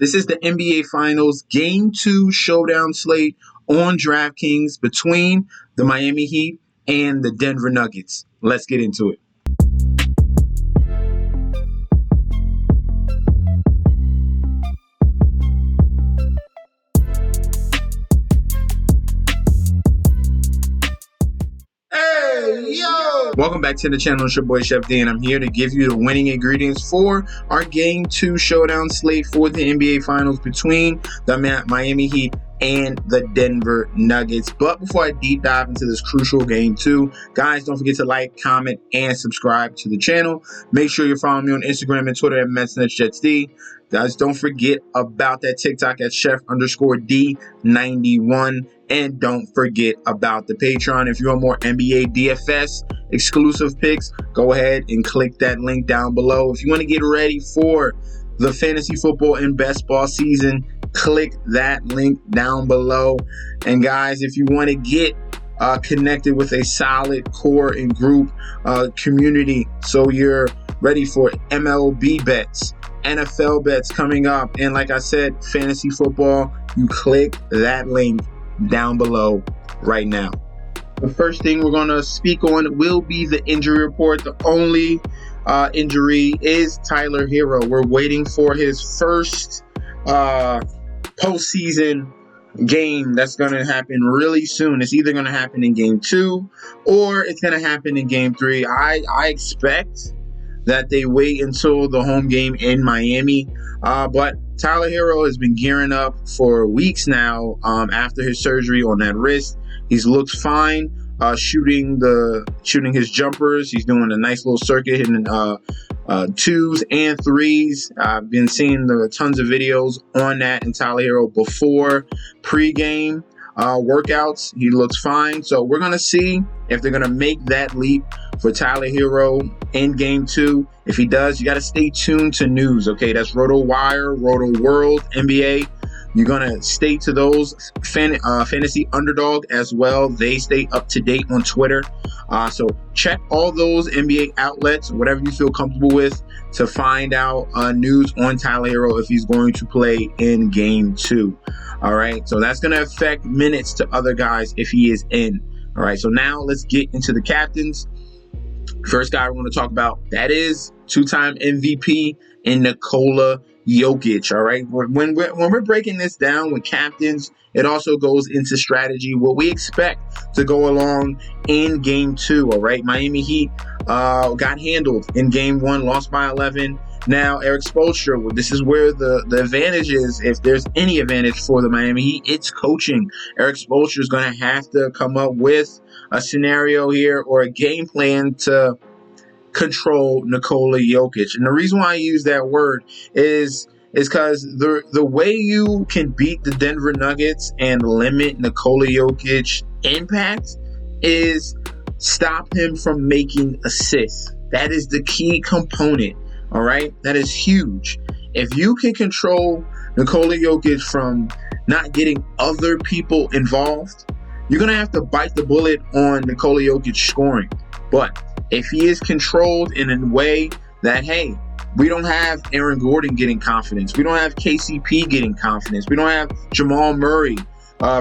This is the NBA Finals Game 2 showdown slate on DraftKings between the Miami Heat and the Denver Nuggets. Let's get into it. Welcome back to the channel. It's your boy Chef D, and I'm here to give you the winning ingredients for our Game 2 showdown slate for the NBA Finals between the Miami Heat and the Denver Nuggets. But before I deep dive into this crucial Game 2, guys, don't forget to like, comment, and subscribe to the channel. Make sure you're following me on Instagram and Twitter at MetsNetsJetsD. Guys, don't forget about that TikTok at Chef_D91. And don't forget about the Patreon. If you want more NBA DFS exclusive picks, go ahead and click that link down below. If you want to get ready for the fantasy football and best ball season, click that link down below. And guys, if you want to get connected with a solid core and group community, so you're ready for MLB bets, NFL bets coming up, and like I said, fantasy football, you click that link down below right now. The first thing we're going to speak on will be the injury report. The only injury is Tyler Hero. We're waiting for his first postseason game that's going to happen really soon. It's either going to happen in Game 2 or it's going to happen in Game 3. I expect that they wait until the home game in Miami. But Tyler Hero has been gearing up for weeks now after his surgery on that wrist. He's looked fine shooting his jumpers. He's doing a nice little circuit, hitting 2s and 3s. I've been seeing tons of videos on that in Tyler Hero before pregame workouts. He looks fine. So we're going to see if they're going to make that leap for Tyler Hero in Game 2. If he does, you got to stay tuned to news, okay? That's RotoWire, RotoWorld, NBA. You're going to stay to those. Fantasy Underdog as well. They stay up to date on Twitter. So check all those NBA outlets, whatever you feel comfortable with, to find out news on Tyler Hero if he's going to play in Game 2. All right, so that's going to affect minutes to other guys if he is in. All right, so now let's get into the captains. First guy I want to talk about, that is two-time MVP in Nikola Jokic. All right, when we're breaking this down with captains, it also goes into strategy, what we expect to go along in Game 2. All right, Miami Heat got handled in Game 1, lost by 11. Now, Eric Spoelstra, this is where the advantage is. If there's any advantage for the Miami Heat, it's coaching. Eric Spoelstra is going to have to come up with a scenario here or a game plan to control Nikola Jokic. And the reason why I use that word is because the way you can beat the Denver Nuggets and limit Nikola Jokic impact is stop him from making assists. That is the key component. All right, that is huge. If you can control Nikola Jokic from not getting other people involved, you're going to have to bite the bullet on Nikola Jokic scoring. But if he is controlled in a way that, hey, we don't have Aaron Gordon getting confidence, we don't have KCP getting confidence, we don't have Jamal Murray,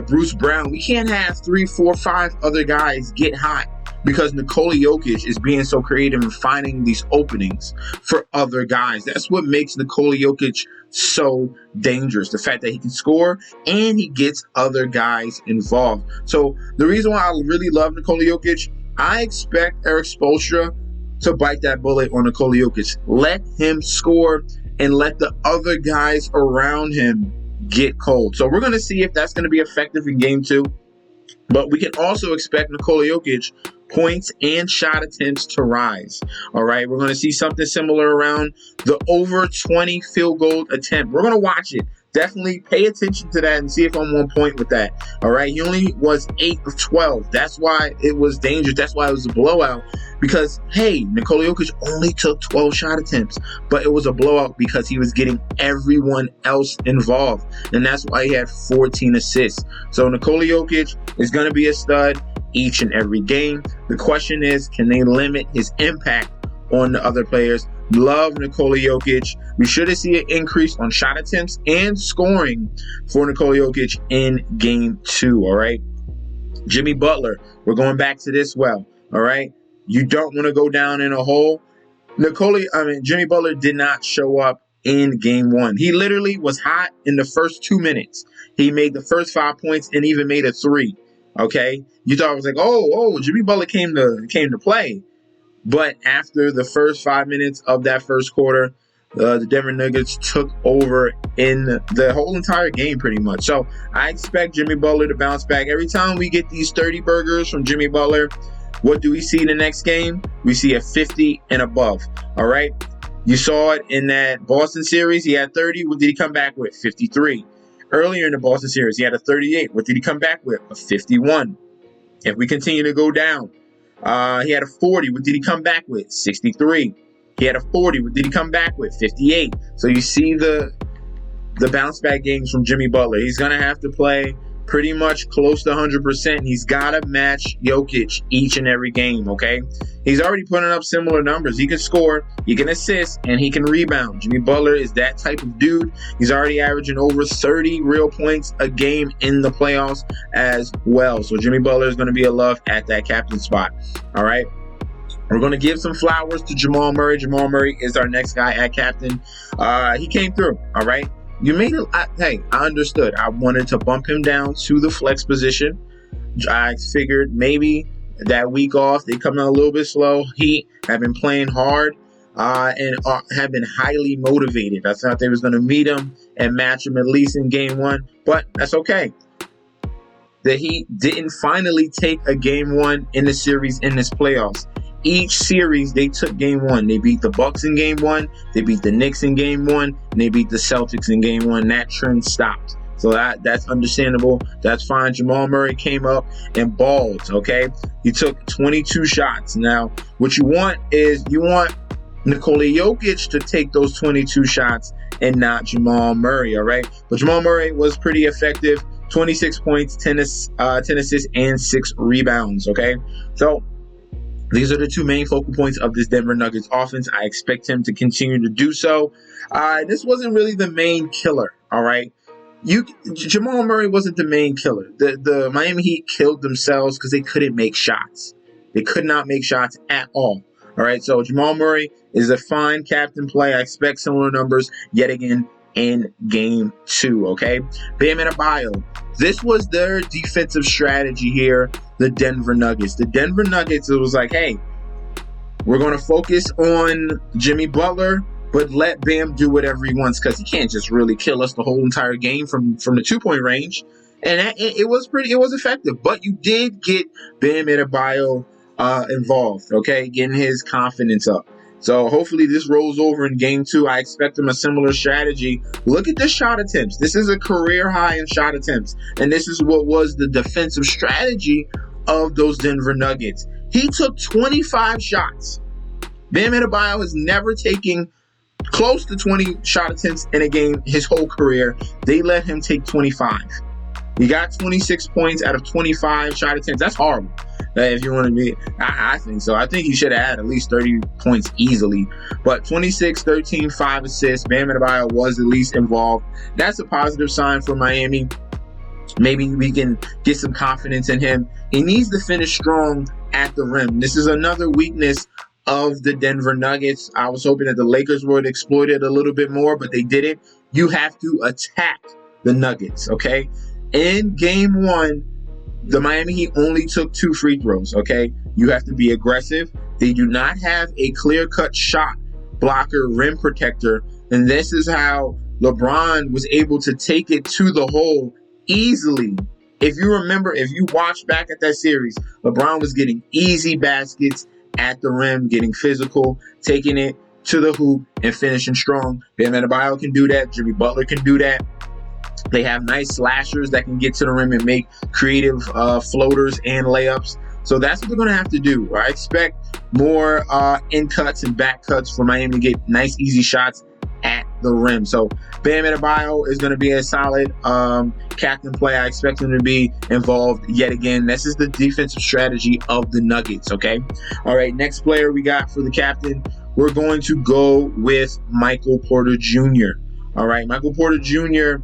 Bruce Brown, we can't have 3, 4, 5 other guys get hot because Nikola Jokic is being so creative and finding these openings for other guys. That's what makes Nikola Jokic so dangerous. The fact that he can score and he gets other guys involved. So the reason why I really love Nikola Jokic, I expect Eric Spoelstra to bite that bullet on Nikola Jokic. Let him score and let the other guys around him get cold. So we're going to see if that's going to be effective in Game 2. But we can also expect Nikola Jokic points and shot attempts to rise. All right, we're going to see something similar around the over 20 field goal attempt. We're going to watch it. Definitely pay attention to that and see if I'm on point with that. All right, he only was 8 of 12. That's why it was dangerous. That's why it was a blowout. Because, hey, Nikola Jokic only took 12 shot attempts, but it was a blowout because he was getting everyone else involved. And that's why he had 14 assists. So Nikola Jokic is going to be a stud each and every game. The question is, can they limit his impact on the other players? Love Nikola Jokic. We should see an increase on shot attempts and scoring for Nikola Jokic in game 2, all right? Jimmy Butler, we're going back to this well, all right? You don't want to go down in a hole. Jimmy Butler did not show up in game 1. He literally was hot in the first 2 minutes. He made the first 5 points and even made a 3, okay? You thought it was like, oh, Jimmy Butler came to play. But after the first 5 minutes of that first quarter, the Denver Nuggets took over in the whole entire game pretty much. So I expect Jimmy Butler to bounce back. Every time we get these 30 burgers from Jimmy Butler, what do we see in the next game? We see a 50 and above, all right? You saw it in that Boston series. He had 30. What did he come back with? 53. Earlier in the Boston series, he had a 38. What did he come back with? A 51. If we continue to go down, he had a 40. What did he come back with? 63. He had a 40. What did he come back with? 58. So you see the bounce back games from Jimmy Butler. He's going to have to play pretty much close to 100%. He's got to match Jokic each and every game, okay? He's already putting up similar numbers. He can score, he can assist, and he can rebound. Jimmy Butler is that type of dude. He's already averaging over 30 real points a game in the playoffs as well. So Jimmy Butler is going to be a love at that captain spot, all right? We're going to give some flowers to Jamal Murray. Jamal Murray is our next guy at captain. He came through, all right? You made it. Hey, I understood. I wanted to bump him down to the flex position. I figured maybe that week off, they come out a little bit slow. Heat have been playing hard and have been highly motivated. I thought they was going to meet him and match him at least in game 1, but that's okay. The Heat didn't finally take a game 1 in the series in this playoffs. Each series, they took game 1. They beat the Bucks in game 1. They beat the Knicks in game 1. And they beat the Celtics in game 1. That trend stopped. So that's understandable. That's fine. Jamal Murray came up and balled, okay? He took 22 shots. Now, what you want is Nikola Jokic to take those 22 shots and not Jamal Murray, all right? But Jamal Murray was pretty effective. 26 points, 10 assists, and 6 rebounds, okay? So these are the 2 main focal points of this Denver Nuggets offense. I expect him to continue to do so. This wasn't really the main killer, all right? Jamal Murray wasn't the main killer. The Miami Heat killed themselves because they couldn't make shots. They could not make shots at all, all right? So Jamal Murray is a fine captain play. I expect similar numbers yet again in game 2, okay? Bam Adebayo. This was their defensive strategy here, the Denver Nuggets. The Denver Nuggets, it was like, hey, we're going to focus on Jimmy Butler, but let Bam do whatever he wants because he can't just really kill us the whole entire game from the 2-point range. And it was effective. But you did get Bam Adebayo involved, okay, getting his confidence up. So hopefully this rolls over in game 2. I expect him a similar strategy. Look at the shot attempts. This is a career high in shot attempts. And this is what was the defensive strategy of those Denver Nuggets. He took 25 shots. Bam Adebayo has never taken close to 20 shot attempts in a game his whole career. They let him take 25. He got 26 points out of 25 shot attempts. That's horrible. If you want to be, I think so. I think he should have had at least 30 points easily. But 26, 13, 5 assists. Bam Adebayo was at least involved. That's a positive sign for Miami. Maybe we can get some confidence in him. He needs to finish strong at the rim. This is another weakness of the Denver Nuggets. I was hoping that the Lakers would exploit it a little bit more, but they didn't. You have to attack the Nuggets, okay? In game 1, the Miami Heat only took 2 free throws, okay? You have to be aggressive. They do not have a clear-cut shot blocker, rim protector, and this is how LeBron was able to take it to the hole easily. If you remember, if you watch back at that series, LeBron was getting easy baskets at the rim, getting physical, taking it to the hoop, and finishing strong. Bam Adebayo can do that. Jimmy Butler can do that. They have nice slashers that can get to the rim and make creative floaters and layups. So that's what they're going to have to do. I expect more in cuts and back cuts for Miami to get nice, easy shots at the rim. So Bam Adebayo is going to be a solid captain play. I expect him to be involved yet again. This is the defensive strategy of the Nuggets, okay? All right, next player we got for the captain we're going to go with Michael Porter Jr. All right, Michael Porter Jr.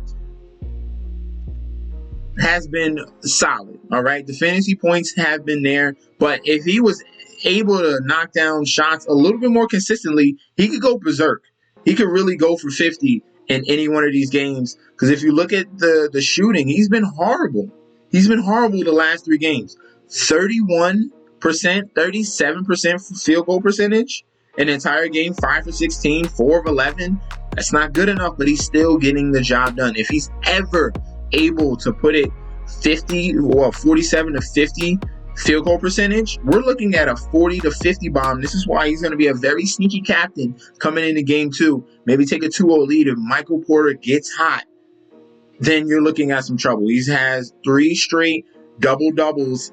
has been solid. All right, the fantasy points have been there, but if he was able to knock down shots a little bit more consistently, he could go berserk. He could really go for 50 in any one of these games. Because if you look at the shooting, he's been horrible. He's been horrible the last 3 games. 31%, 37% field goal percentage. An entire game, 5 for 16, 4 of 11. That's not good enough, but he's still getting the job done. If he's ever able to put it 47 to 50 field goal percentage, we're looking at a 40 to 50 bomb. This is why he's going to be a very sneaky captain coming into game 2. Maybe take a 2-0 lead. If Michael Porter gets hot, then you're looking at some trouble. He has 3 straight double-doubles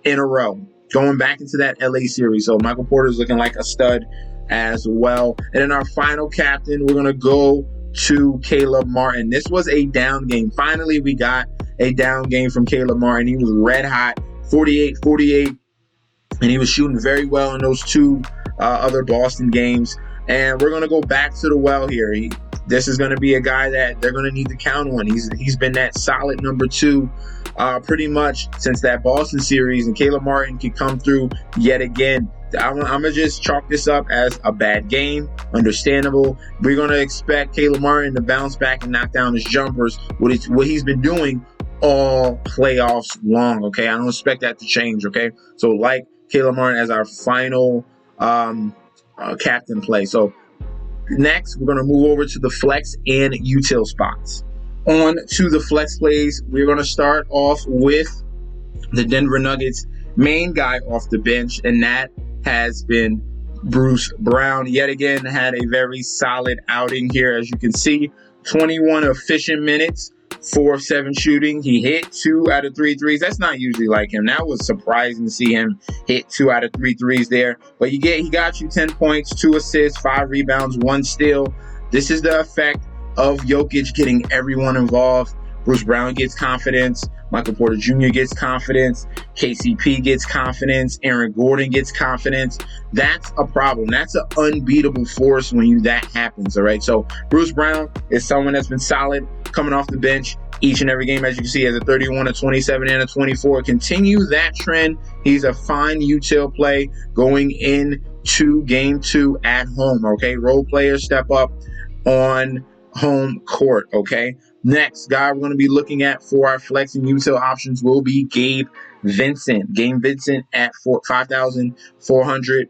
in a row going back into that LA series. So Michael Porter is looking like a stud as well. And then our final captain, we're going to go to Caleb Martin. This was a down game. Finally, we got a down game from Caleb Martin. He was red hot, 48, and he was shooting very well in those 2 other Boston games. And we're going to go back to the well here. This is going to be a guy that they're going to need to count on. He's been that solid number 2 pretty much since that Boston series, and Caleb Martin can come through yet again. I'm going to just chalk this up as a bad game. Understandable. We're going to expect Caleb Martin to bounce back and knock down his jumpers, what he's been doing all playoffs long, okay? I don't expect that to change, okay? So like Caleb Martin as our final captain play. So next, we're going to move over to the flex and util spots. On to the flex plays. We're going to start off with the Denver Nuggets main guy off the bench, and that has been Bruce Brown. Yet again, had a very solid outing here. As you can see, 21 efficient minutes, 4 of 7 shooting. He hit 2 out of 3 threes. That's not usually like him. That was surprising to see him hit 2 out of 3 threes there. But he got you 10 points, 2 assists, 5 rebounds, 1 steal. This is the effect of Jokic getting everyone involved. Bruce Brown gets confidence. Michael Porter Jr. gets confidence. KCP gets confidence. Aaron Gordon gets confidence. That's a problem. That's an unbeatable force when that happens, all right? So Bruce Brown is someone that's been solid coming off the bench each and every game. As you can see, has a 31, a 27, and a 24. Continue that trend. He's a fine util play going into game 2 at home, okay? Role players step up on home court, okay? Next guy we're going to be looking at for our flex and util options will be Gabe Vincent. Gabe Vincent at 5,400.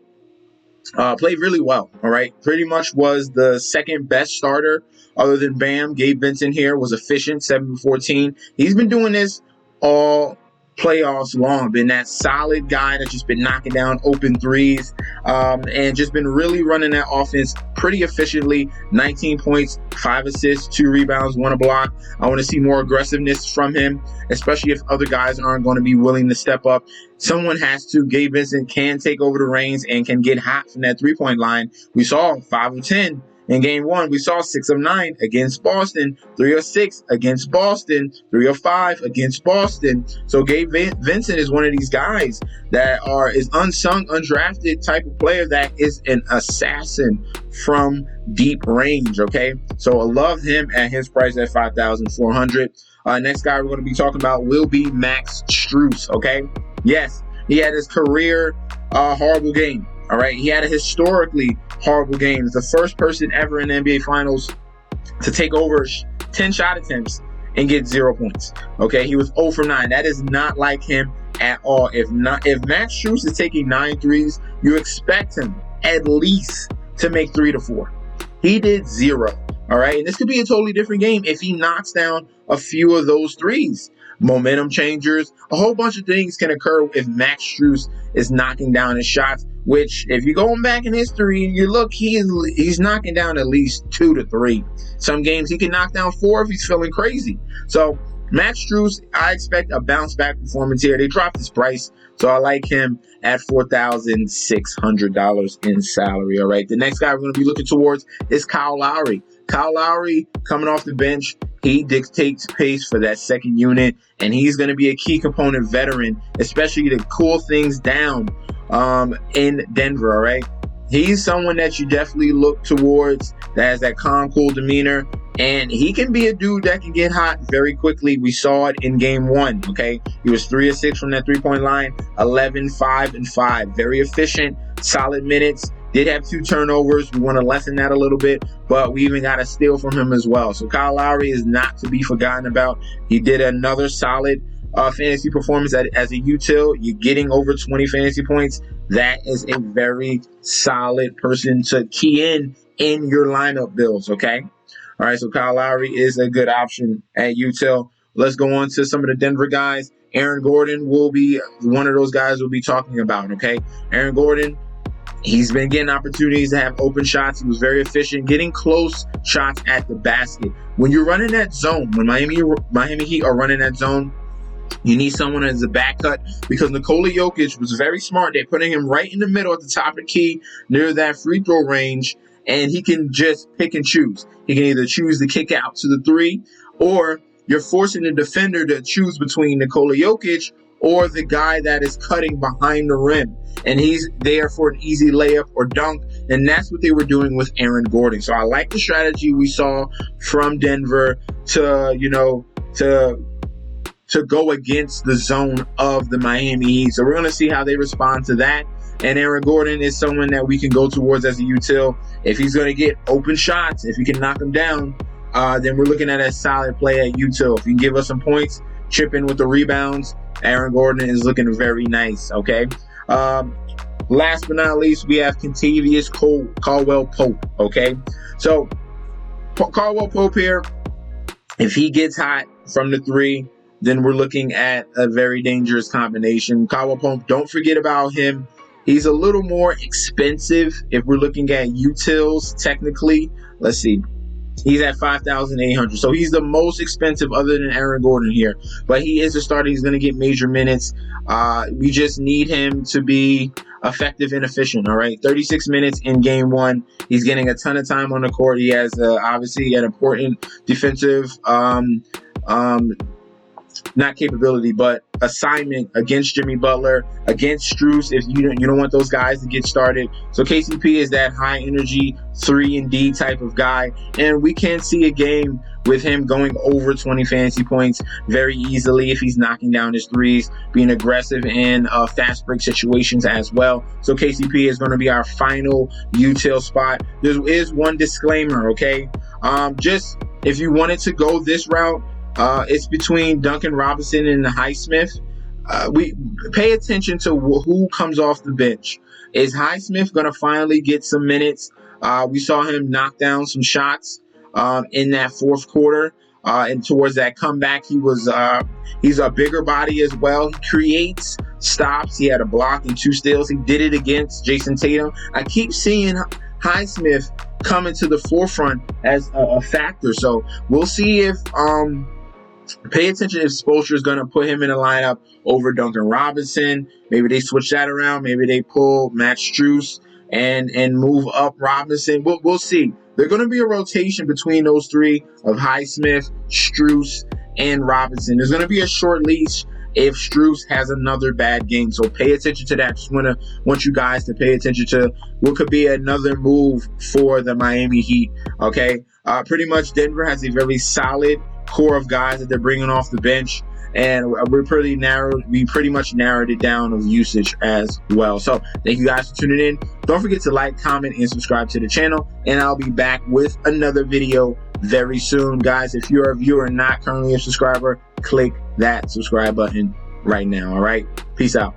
Played really well, all right? Pretty much was the second best starter other than Bam. Gabe Vincent here was efficient, 7-14. He's been doing this all playoffs long, been that solid guy that's just been knocking down open threes, and just been really running that offense pretty efficiently. 19 points, 5 assists, 2 rebounds, 1 a block. I want to see more aggressiveness from him, especially if other guys aren't going to be willing to step up. Someone has to. Gabe Vincent can take over the reins and can get hot from that 3-point line. We saw 5 of 10 in game 1. We saw 6 of 9 against Boston, 3 of 6 against Boston, 3 of 5 against Boston. So Gabe Vincent is one of these guys that is unsung, undrafted type of player that is an assassin from deep range, okay? So I love him at his price at 5,400. Next guy we're going to be talking about will be Max Strus, okay? Yes, he had his career horrible game. All right, he had a historically horrible game. He's the first person ever in the NBA Finals to take over 10 shot attempts and get 0 points. Okay, he was 0 for 9. That is not like him at all. If Max Strus is taking 9 threes, you expect him at least to make 3 to 4. He did 0. All right, and this could be a totally different game if he knocks down a few of those threes. Momentum changers, a whole bunch of things can occur if Max Strus is knocking down his shots, which if you're going back in history, you look, he's knocking down at least 2 to 3. Some games he can knock down 4 if he's feeling crazy. So Max Strus, I expect a bounce back performance here. They dropped his price, so I like him at $4,600 in salary. All right, the next guy we're going to be looking towards is Kyle Lowry. Kyle Lowry coming off the bench, he dictates pace for that second unit, and he's going to be a key component veteran, especially to cool things down in Denver, all right? he's someone that you definitely look towards that has that calm, cool demeanor. And he can be a dude that can get hot very quickly. We saw it in game 1, okay? He was 3 of 6 from that three-point line, 11, 5, and 5. Very efficient, solid minutes. Did have 2 turnovers. We want to lessen that a little bit, but we even got a steal from him as well. So Kyle Lowry is not to be forgotten about. He did another solid fantasy performance as a util. You're getting over 20 fantasy points. That is a very solid person to key in your lineup builds, okay? All right, so Kyle Lowry is a good option at util. Let's go on to some of the Denver guys. Aaron Gordon will be one of those guys we'll be talking about, okay? Aaron Gordon, he's been getting opportunities to have open shots. He was very efficient, getting close shots at the basket. When you're running that zone, when Miami Heat are running that zone, you need someone as a back cut because Nikola Jokic was very smart. They're putting him right in the middle at the top of the key near that free throw range, and he can just pick and choose. He can either choose to kick out to the 3, or you're forcing the defender to choose between Nikola Jokic or the guy that is cutting behind the rim, and he's there for an easy layup or dunk, and that's what they were doing with Aaron Gordon. So I like the strategy we saw from Denver to go against the zone of the Miami Heat. So we're going to see how they respond to that. And Aaron Gordon is someone that we can go towards as a util. If he's going to get open shots, if he can knock them down, then we're looking at a solid play at util. If he can give us some points, chip in with the rebounds, Aaron Gordon is looking very nice, okay? Last but not least, we have Kentavious Caldwell-Pope, okay? So Caldwell-Pope here, if he gets hot from the 3, then we're looking at a very dangerous combination. Caldwell-Pope, don't forget about him. He's a little more expensive if we're looking at utils technically. Let's see. He's at $5,800. So he's the most expensive other than Aaron Gordon here. But he is a starter. He's going to get major minutes. We just need him to be effective and efficient, all right? 36 minutes in game 1. He's getting a ton of time on the court. He has obviously an important defensive not capability, but assignment against Jimmy Butler, against Strus if you don't want those guys to get started. So KCP is that high energy 3-and-D type of guy, and we can see a game with him going over 20 fantasy points very easily if he's knocking down his threes, being aggressive in fast break situations as well. So KCP is going to be our final util spot. There is one disclaimer, okay? Just if you wanted to go this route, it's between Duncan Robinson and Highsmith. We pay attention to who comes off the bench. Is Highsmith going to finally get some minutes? We saw him knock down some shots in that fourth quarter, and towards that comeback, he's a bigger body as well. He creates stops. He had a block and 2 steals. He did it against Jason Tatum. I keep seeing Highsmith coming to the forefront as a factor. So we'll see if pay attention if Spoelstra is going to put him in a lineup over Duncan Robinson. Maybe they switch that around. Maybe they pull Matt Strus and move up Robinson. We'll see. There's going to be a rotation between those 3 of Highsmith, Strus, and Robinson. There's going to be a short leash if Strus has another bad game. So pay attention to that. Just want you guys to pay attention to what could be another move for the Miami Heat. Okay. Pretty much Denver has a very solid core of guys that they're bringing off the bench, and we pretty much narrowed it down of usage as well. So thank you guys for tuning in. Don't forget to like, comment, and subscribe to the channel, and I'll be back with another video very soon. Guys, if you're a viewer and not currently a subscriber, click that subscribe button right now. All right, peace out.